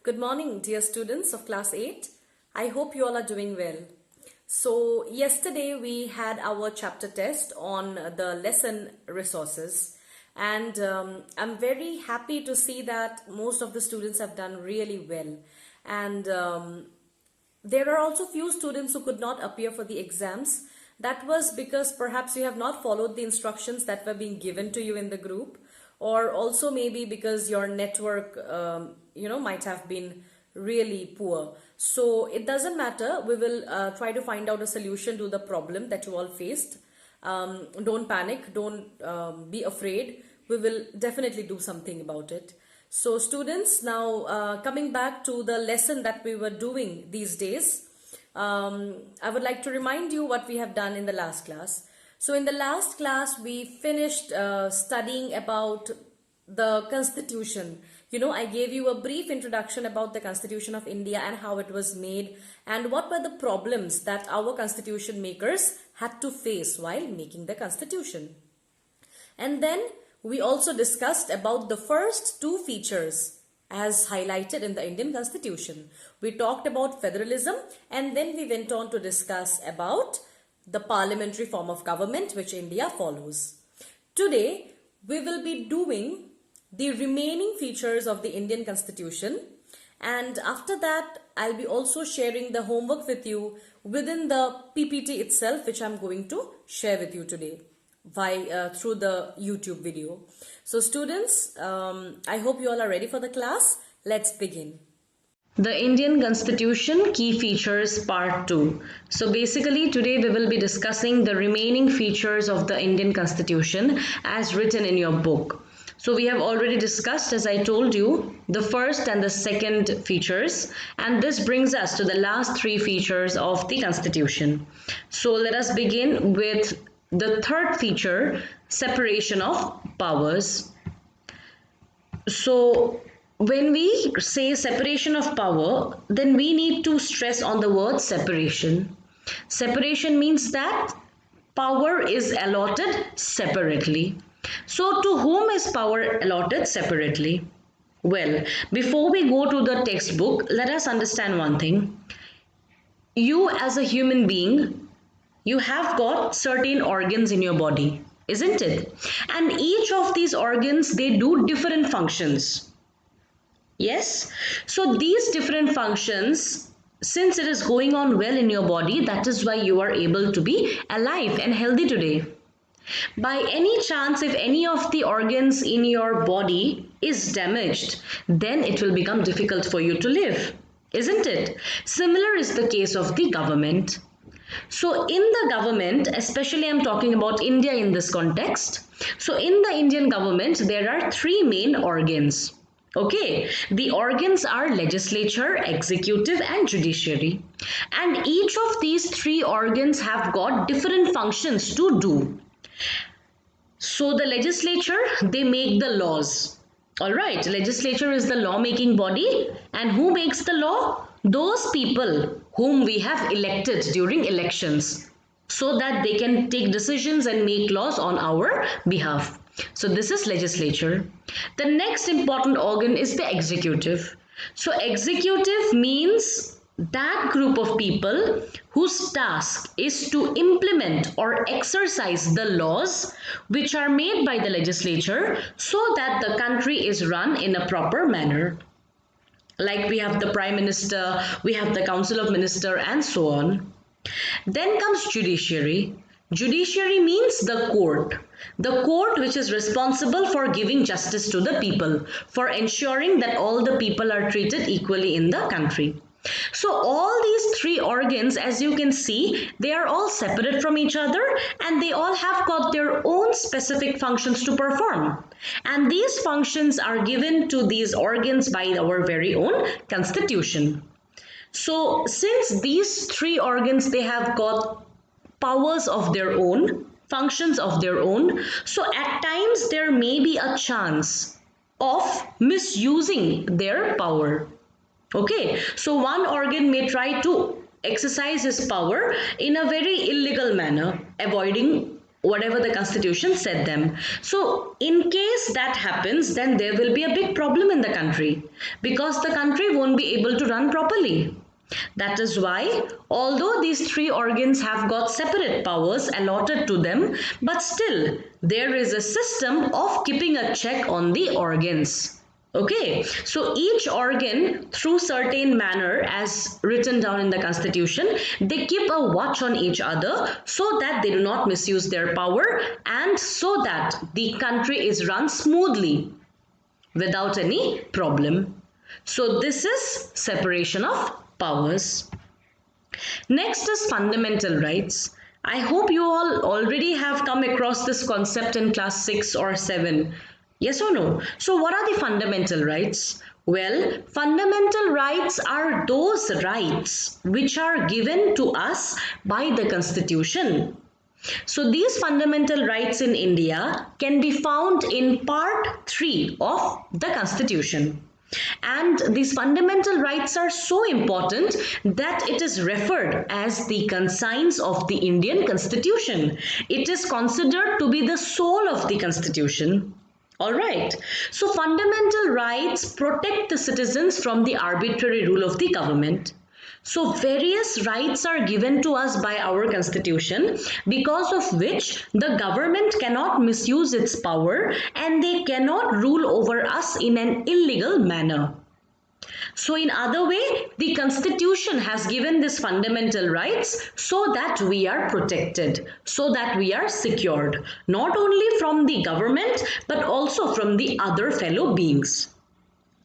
Good morning, dear students of class 8. I hope you all are doing well. So, yesterday we had our chapter test on the lesson resources, and I'm very happy to see that most of the students have done really well. And there are also few students who could not appear for the exams. That was because perhaps you have not followed the instructions that were being given to you in the group, or also maybe because your network might have been really poor. So it doesn't matter. We will try to find out a solution to the problem that you all faced. Don't panic, don't be afraid. We will definitely do something about it. So students, now coming back to the lesson that we were doing these days, I would like to remind you what we have done in the last class. So in the last class, we finished studying about the Constitution. I gave you a brief introduction about the Constitution of India and how it was made and what were the problems that our Constitution makers had to face while making the Constitution. And then we also discussed about the first two features as highlighted in the Indian Constitution. We talked about federalism, and then we went on to discuss about the parliamentary form of government which India follows. Today, we will be doing the remaining features of the Indian Constitution, and after that, I'll be also sharing the homework with you within the PPT itself, which I'm going to share with you today through the YouTube video. So students, I hope you all are ready for the class. Let's begin. The Indian Constitution Key Features Part 2. So basically today we will be discussing the remaining features of the Indian Constitution as written in your book. So we have already discussed, as I told you, the first and the second features, and this brings us to the last three features of the Constitution. So let us begin with the third feature, separation of powers. So when we say separation of power, then we need to stress on the word separation. Separation means that power is allotted separately. So to whom is power allotted separately? Well, before we go to the textbook, let us understand one thing. You as a human being, you have got certain organs in your body, isn't it? And each of these organs, they do different functions. Yes? So these different functions, since it is going on well in your body, that is why you are able to be alive and healthy today. By any chance, if any of the organs in your body is damaged, then it will become difficult for you to live, isn't it? Similar is the case of the government. So in the government, especially I'm talking about India in this context. So in the Indian government, there are three main organs. Okay, the organs are legislature, executive and judiciary. And each of these three organs have got different functions to do. So the legislature, they make the laws. All right, legislature is the law-making body, and who makes the law? Those people whom we have elected during elections, so that they can take decisions and make laws on our behalf. So this is legislature. The next important organ is the executive. So executive means that group of people whose task is to implement or exercise the laws which are made by the legislature so that the country is run in a proper manner. Like we have the Prime Minister, we have the Council of Ministers and so on. Then comes judiciary. Judiciary means the court. The court which is responsible for giving justice to the people, for ensuring that all the people are treated equally in the country. So all these three organs, as you can see, they are all separate from each other and they all have got their own specific functions to perform. And these functions are given to these organs by our very own Constitution. So since these three organs, they have got powers of their own, functions of their own, so at times there may be a chance of misusing their power. Okay, so one organ may try to exercise his power in a very illegal manner, avoiding whatever the constitution said them. So in case that happens, then there will be a big problem in the country because the country won't be able to run properly. That is why, although these three organs have got separate powers allotted to them, but still there is a system of keeping a check on the organs. Okay, so each organ, through certain manner as written down in the constitution, they keep a watch on each other so that they do not misuse their power and so that the country is run smoothly without any problem. So this is separation of powers. Next is fundamental rights. I hope you all already have come across this concept in class 6 or 7. Yes or no? So what are the fundamental rights? Well, fundamental rights are those rights which are given to us by the Constitution. So these fundamental rights in India can be found in part 3 of the Constitution. And these fundamental rights are so important that it is referred as the conscience of the Indian Constitution. It is considered to be the soul of the Constitution. All right. So fundamental rights protect the citizens from the arbitrary rule of the government. So various rights are given to us by our constitution because of which the government cannot misuse its power and they cannot rule over us in an illegal manner. So in other way, the constitution has given these fundamental rights so that we are protected, so that we are secured, not only from the government but also from the other fellow beings.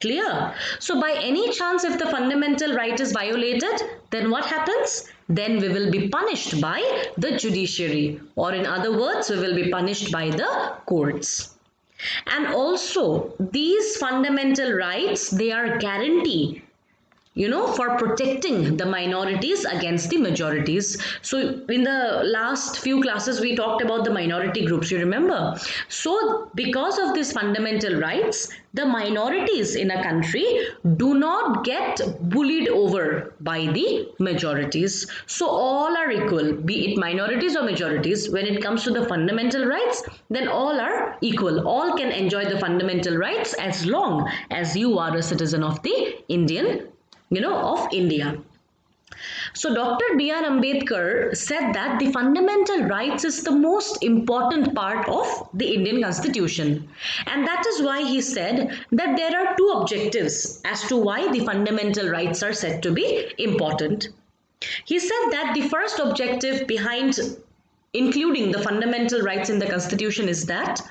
Clear? So by any chance if the fundamental right is violated, then what happens? Then we will be punished by the judiciary, or in other words, we will be punished by the courts. And also these fundamental rights, they are guarantee, for protecting the minorities against the majorities. So in the last few classes, we talked about the minority groups, you remember? So because of these fundamental rights, the minorities in a country do not get bullied over by the majorities. So all are equal, be it minorities or majorities. When it comes to the fundamental rights, then all are equal. All can enjoy the fundamental rights as long as you are a citizen of the of India. So Dr. B.R. Ambedkar said that the fundamental rights is the most important part of the Indian Constitution. And that is why he said that there are two objectives as to why the fundamental rights are said to be important. He said that the first objective behind including the fundamental rights in the Constitution is that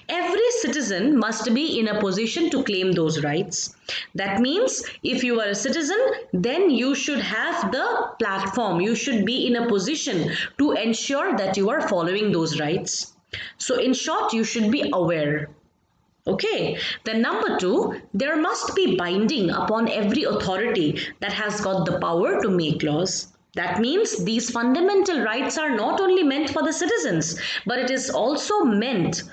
every citizen must be in a position to claim those rights. That means if you are a citizen, then you should have the platform. You should be in a position to ensure that you are following those rights. So in short, you should be aware. Okay, then number 2, there must be binding upon every authority that has got the power to make laws. That means these fundamental rights are not only meant for the citizens, but it is also meant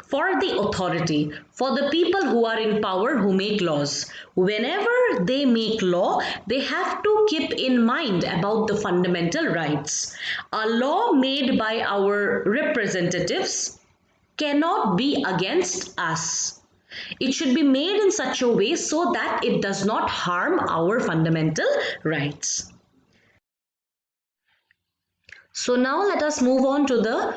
for the authority, for the people who are in power who make laws. Whenever they make law, they have to keep in mind about the fundamental rights. A law made by our representatives cannot be against us. It should be made in such a way so that it does not harm our fundamental rights. So now let us move on to the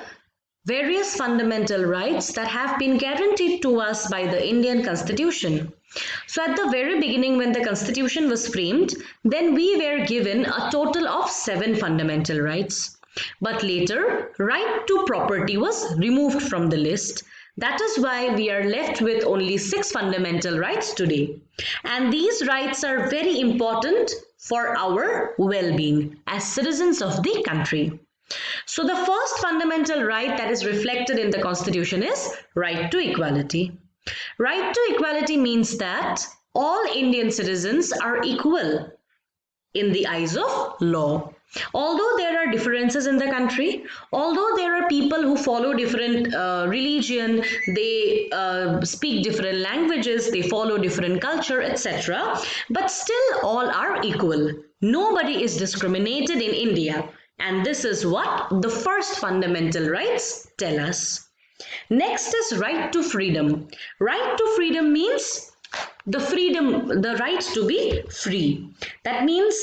various fundamental rights that have been guaranteed to us by the Indian Constitution. So at the very beginning when the Constitution was framed, then we were given a total of 7 fundamental rights. But later, right to property was removed from the list. That is why we are left with only 6 fundamental rights today. And these rights are very important for our well-being as citizens of the country. So the first fundamental right that is reflected in the Constitution is right to equality. Right to equality means that all Indian citizens are equal in the eyes of law. Although there are differences in the country, although there are people who follow different religion, they speak different languages, they follow different culture, etc. But still all are equal. Nobody is discriminated in India. And this is what the first fundamental rights tell us. Next is right to freedom. Right to freedom means the right to be free. That means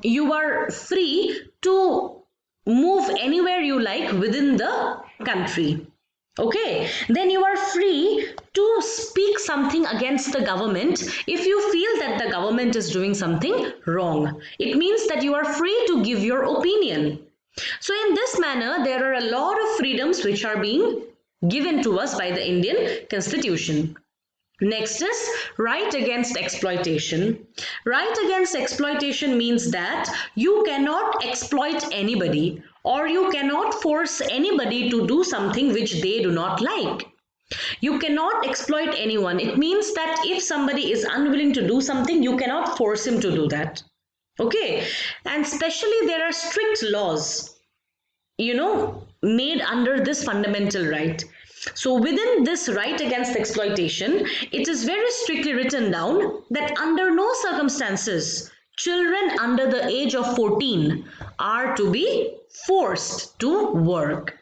you are free to move anywhere you like within the country. Okay, then you are free to speak something against the government if you feel that the government is doing something wrong. It means that you are free to give your opinion. So in this manner, there are a lot of freedoms which are being given to us by the Indian Constitution. Next is right against exploitation. Right against exploitation means that you cannot exploit anybody, or you cannot force anybody to do something which they do not like. You cannot exploit anyone. It means that if somebody is unwilling to do something, you cannot force him to do that. Okay, and especially there are strict laws, made under this fundamental right. So within this right against exploitation, it is very strictly written down that under no circumstances children under the age of 14 are to be forced to work.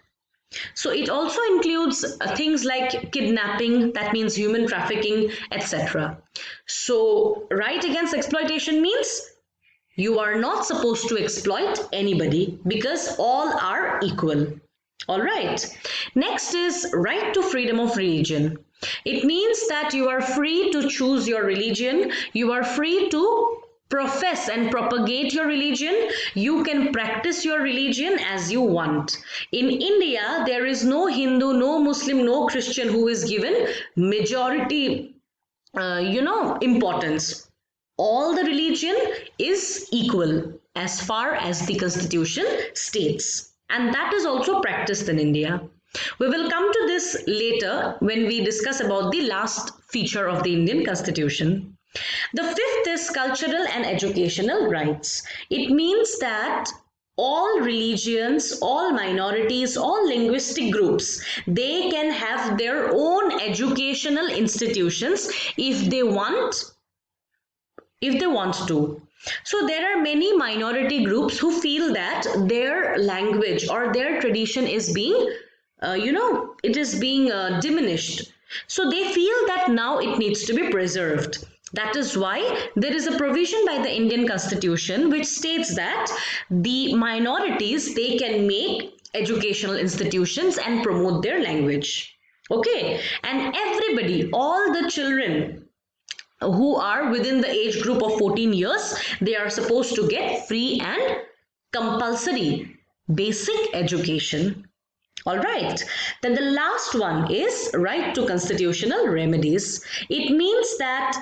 So it also includes things like kidnapping, that means human trafficking, etc. So right against exploitation means you are not supposed to exploit anybody because all are equal. All right. Next is right to freedom of religion. It means that you are free to choose your religion. You are free to profess and propagate your religion. You can practice your religion as you want. In India, there is no Hindu, no Muslim, no Christian who is given majority, importance. All the religion is equal as far as the Constitution states. And that is also practiced in India. We will come to this later when we discuss about the last feature of the Indian Constitution. The fifth is cultural and educational rights. It means that all religions, all minorities, all linguistic groups, they can have their own educational institutions if they want to. So there are many minority groups who feel that their language or their tradition is being, diminished. So they feel that now it needs to be preserved. That is why there is a provision by the Indian Constitution which states that the minorities, they can make educational institutions and promote their language. Okay, and everybody, all the children who are within the age group of 14 years, they are supposed to get free and compulsory basic education. All right. Then the last one is right to constitutional remedies. It means that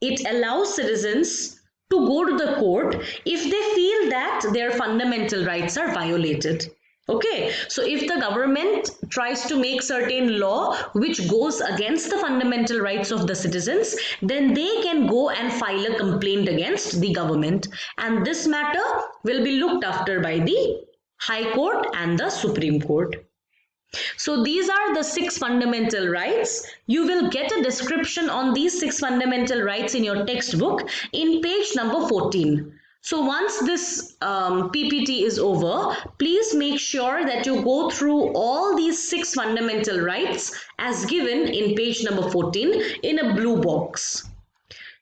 it allows citizens to go to the court if they feel that their fundamental rights are violated. Okay, so if the government tries to make certain law which goes against the fundamental rights of the citizens, then they can go and file a complaint against the government, and this matter will be looked after by the High Court and the Supreme Court. So these are the 6 fundamental rights. You will get a description on these 6 fundamental rights in your textbook in page number 14. So once this PPT is over, please make sure that you go through all these 6 fundamental rights as given in page number 14 in a blue box.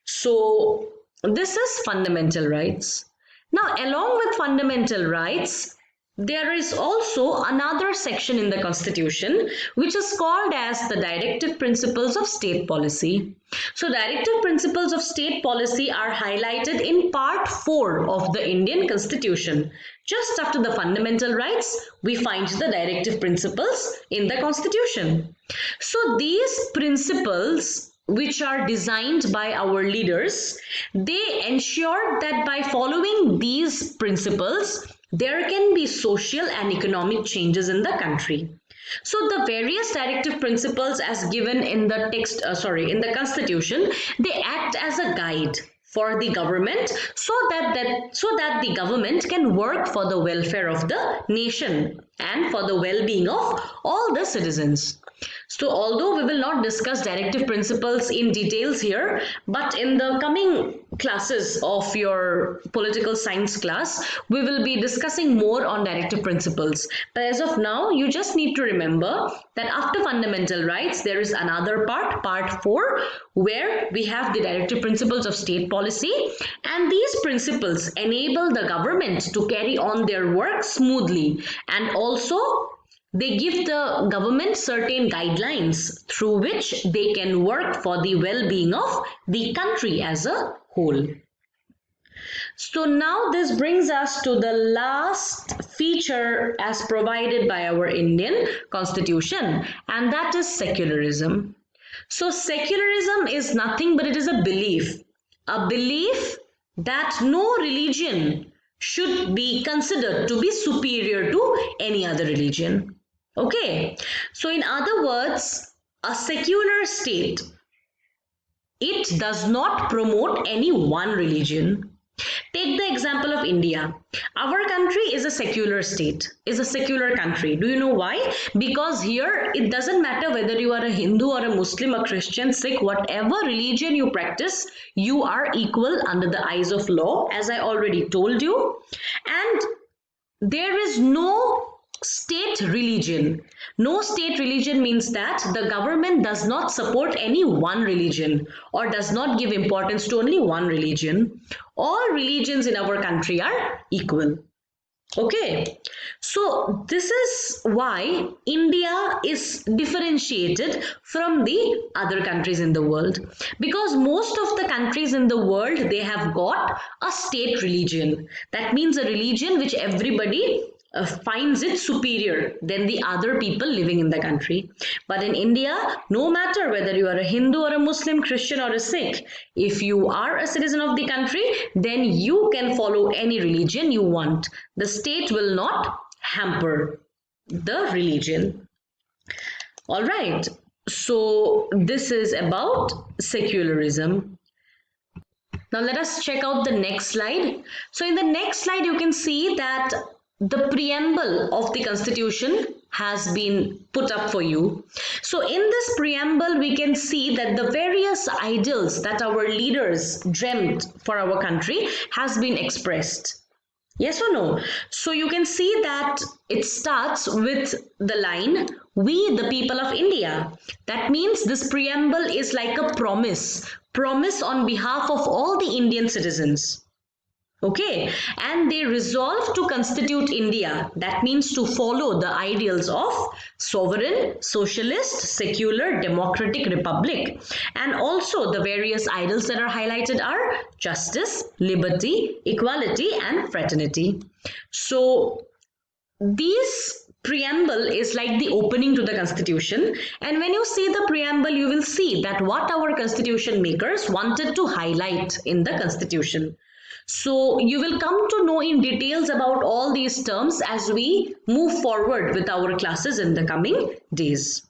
So this is fundamental rights. Now, along with fundamental rights, there is also another section in the Constitution which is called as the Directive Principles of State Policy. So Directive Principles of State Policy are highlighted in Part 4 of the Indian Constitution. Just after the fundamental rights, we find the Directive Principles in the Constitution. So these principles, which are designed by our leaders, they ensure that by following these principles, there can be social and economic changes in the country. So the various directive principles as given in the in the Constitution, they act as a guide for the government so that the government can work for the welfare of the nation and for the well-being of all the citizens. So although we will not discuss directive principles in details here, but in the coming classes of your political science class, we will be discussing more on directive principles. But as of now, you just need to remember that after fundamental rights, there is another part, part 4, where we have the directive principles of state policy, and these principles enable the government to carry on their work smoothly, and also they give the government certain guidelines through which they can work for the well-being of the country as a whole. So now this brings us to the last feature as provided by our Indian Constitution, and that is secularism. So secularism is nothing but it is a belief that no religion should be considered to be superior to any other religion. Okay, so in other words, a secular state, it does not promote any one religion. Take the example of India. Our country is a secular state, is a secular country. Do you know why? Because here it doesn't matter whether you are a Hindu or a Muslim, a Christian, Sikh, whatever religion you practice, you are equal under the eyes of law, as I already told you. And there is no state religion. No state religion means that the government does not support any one religion or does not give importance to only one religion. All religions in our country are equal. Okay, so this is why India is differentiated from the other countries in the world, because most of the countries in the world, they have got a state religion. That means a religion which everybody finds it superior than the other people living in the country. But in India, no matter whether you are a Hindu or a Muslim, Christian or a Sikh, if you are a citizen of the country, then you can follow any religion you want. The state will not hamper the religion. All right, so this is about secularism. Now let us check out the next slide. So in the next slide, you can see that the preamble of the Constitution has been put up for you. So in this preamble, we can see that the various ideals that our leaders dreamt for our country has been expressed. Yes or no? So you can see that it starts with the line, "We the people of India." That means this preamble is like a promise on behalf of all the Indian citizens. Okay, and they resolve to constitute India. That means to follow the ideals of sovereign, socialist, secular, democratic republic. And also the various ideals that are highlighted are justice, liberty, equality, and fraternity. So these preamble is like the opening to the Constitution, and when you see the preamble, you will see that what our Constitution makers wanted to highlight in the Constitution. So you will come to know in details about all these terms as we move forward with our classes in the coming days.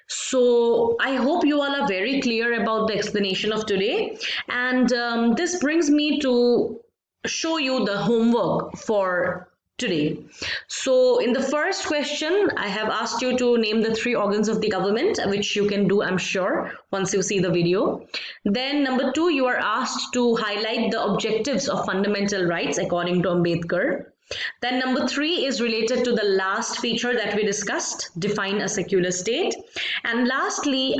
So I hope you all are very clear about the explanation of today, and this brings me to show you the homework for today. So in the first question, I have asked you to name the 3 organs of the government, which you can do, I'm sure, once you see the video. Then number 2, you are asked to highlight the objectives of fundamental rights according to Ambedkar. Then number 3 is related to the last feature that we discussed, define a secular state. And lastly,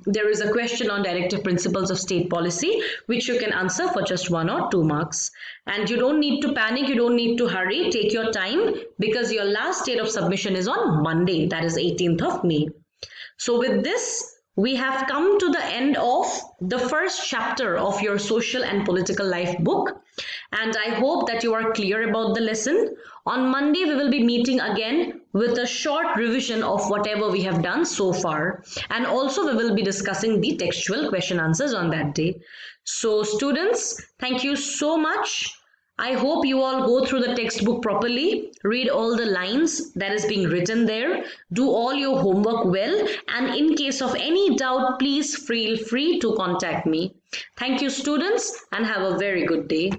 there is a question on directive principles of state policy, which you can answer for just 1 or 2 marks. And you don't need to panic, you don't need to hurry, take your time, because your last date of submission is on Monday, that is 18th of May. So with this, we have come to the end of the first chapter of your social and political life book, and I hope that you are clear about the lesson. On Monday, we will be meeting again with a short revision of whatever we have done so far, and also we will be discussing the textual question answers on that day. So students, thank you so much. I hope you all go through the textbook properly, read all the lines that is being written there, do all your homework well, and in case of any doubt, please feel free to contact me. Thank you students, and have a very good day.